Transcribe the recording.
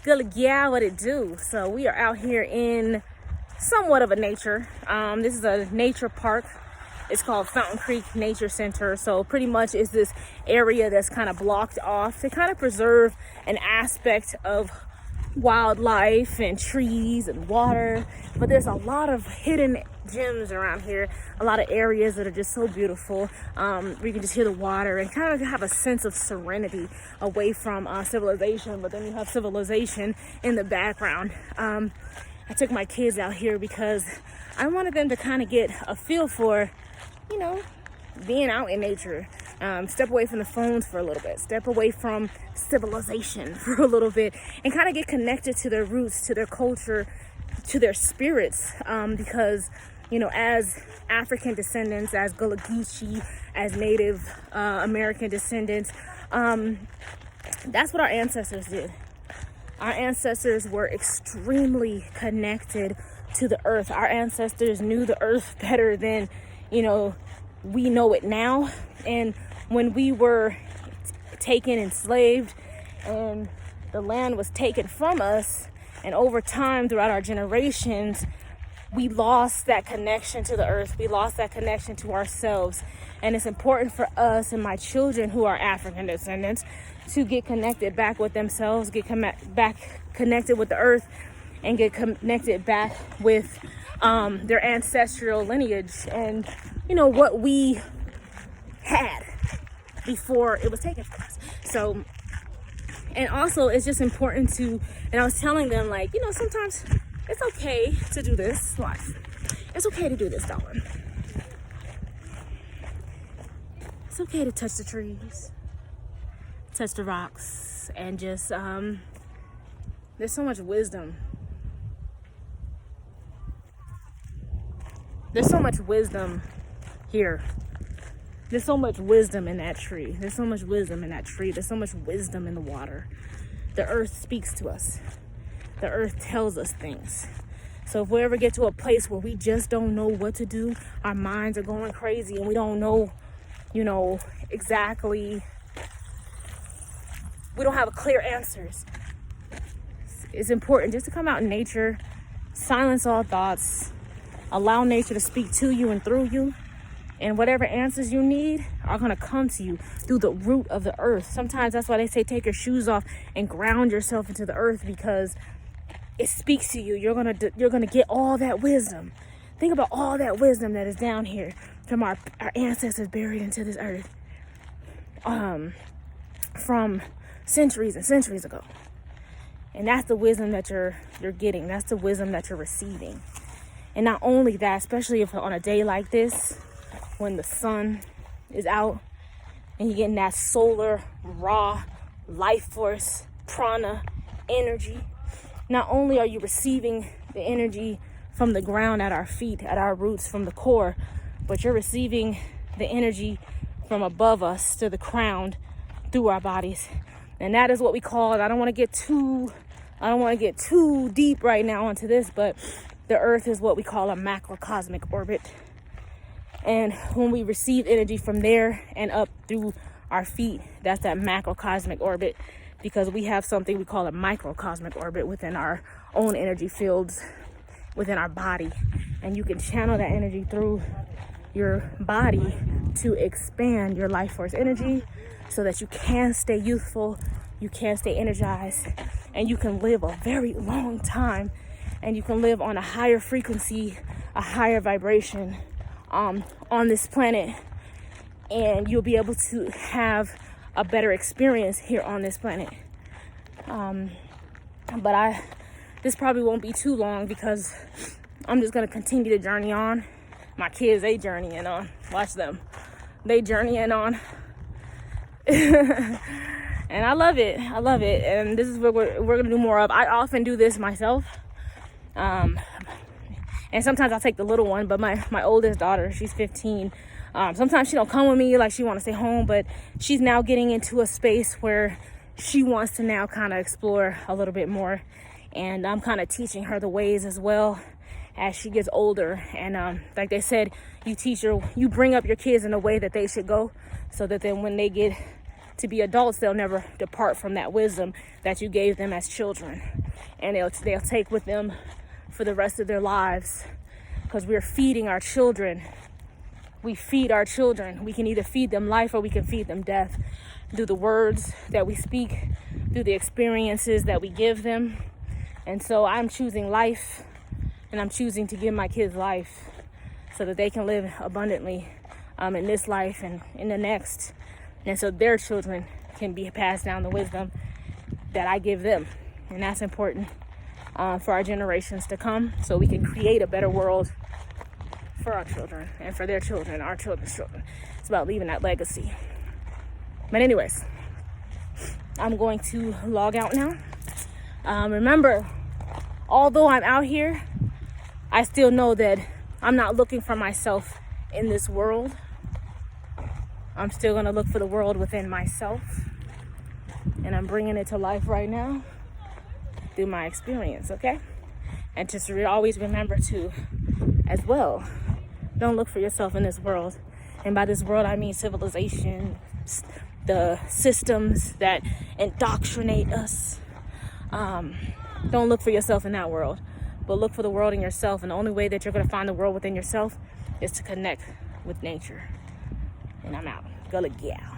Gullah, Gyal, what it do? So we are out here in somewhat of a nature. This is a nature park. It's called Fountain Creek Nature Center. So pretty much it's this area that's kind of blocked off to kind of preserve an aspect of wildlife and trees and water. But there's a lot of hidden gems around here, a lot of areas that are just so beautiful, where you can just hear the water and kind of have a sense of serenity away from civilization, but then you have civilization in the background. I took my kids out here because I wanted them to kind of get a feel for, you know, being out in nature. Step away from the phones for a little bit, step away from civilization for a little bit, and kind of get connected to their roots, to their culture, to their spirits, because, you know, as African descendants, as Gullah, as Native American descendants, that's what our ancestors did. Our ancestors were extremely connected to the earth. Our ancestors knew the earth better than, you know, we know it now. And when we were taken, enslaved, and the land was taken from us, and over time throughout our generations, we lost that connection to the earth. We lost that connection to ourselves. And it's important for us and my children who are African descendants to get connected back with themselves, get back connected with the earth, and get connected back with their ancestral lineage and, you know, what we had before it was taken from us. So, and also it's just important to, and I was telling them, like, you know, sometimes it's okay to do this. Watch. It's okay to do this, darling. It's okay to touch the trees, touch the rocks, and just, there's so much wisdom. There's so much wisdom here. There's so much wisdom in that tree. There's so much wisdom in that tree. There's so much wisdom in the water. The earth speaks to us. The earth tells us things. So if we ever get to a place where we just don't know what to do, our minds are going crazy and we don't know, you know, exactly, we don't have clear answers. It's important just to come out in nature, silence all thoughts, allow nature to speak to you and through you. And whatever answers you need are going to come to you through the root of the earth. Sometimes that's why they say take your shoes off and ground yourself into the earth, because it speaks to you. You're gonna get all that wisdom. Think about all that wisdom that is down here from our ancestors buried into this earth, from centuries and centuries ago. And that's the wisdom that you're getting. That's the wisdom that you're receiving. And not only that, especially if on a day like this, when the sun is out and you're getting that solar, raw, life force, prana, energy, not only are you receiving the energy from the ground at our feet, at our roots, from the core, but you're receiving the energy from above us to the crown through our bodies. And that is what we call, I don't want to get too deep right now into this, but the earth is what we call a macrocosmic orbit. And when we receive energy from there and up through our feet, that's that macrocosmic orbit, because we have something we call a microcosmic orbit within our own energy fields within our body. And you can channel that energy through your body to expand your life force energy so that you can stay youthful, you can stay energized, and you can live a very long time, and you can live on a higher frequency, a higher vibration on this planet, and you'll be able to have a better experience here on this planet. But this probably won't be too long, because I'm just gonna continue to journey on. My kids, they journeying on. Watch them. They journeying on. And I love it. I love it. And this is what we're gonna do more of. I often do this myself. And sometimes I'll take the little one, but my oldest daughter, she's 15. Sometimes she don't come with me, like she want to stay home, but she's now getting into a space where she wants to now kind of explore a little bit more. And I'm kind of teaching her the ways as well as she gets older. And like they said, you bring up your kids in a way that they should go, so that then when they get to be adults, they'll never depart from that wisdom that you gave them as children. And they'll take with them for the rest of their lives, because we're feeding our children. We feed our children. We can either feed them life or we can feed them death through the words that we speak, through the experiences that we give them. And so I'm choosing life, and I'm choosing to give my kids life so that they can live abundantly in this life and in the next. And so their children can be passed down the wisdom that I give them. And that's important for our generations to come, so we can create a better world for our children and for their children, our children's children. It's about leaving that legacy. But anyways, I'm going to log out now. Remember, although I'm out here, I still know that I'm not looking for myself in this world. I'm still going to look for the world within myself. And I'm bringing it to life right now through my experience, okay? And just always remember to, as well, don't look for yourself in this world. And by this world, I mean civilization, the systems that indoctrinate us. Don't look for yourself in that world, but look for the world in yourself. And the only way that you're going to find the world within yourself is to connect with nature. And I'm out. Gullah, Gyal.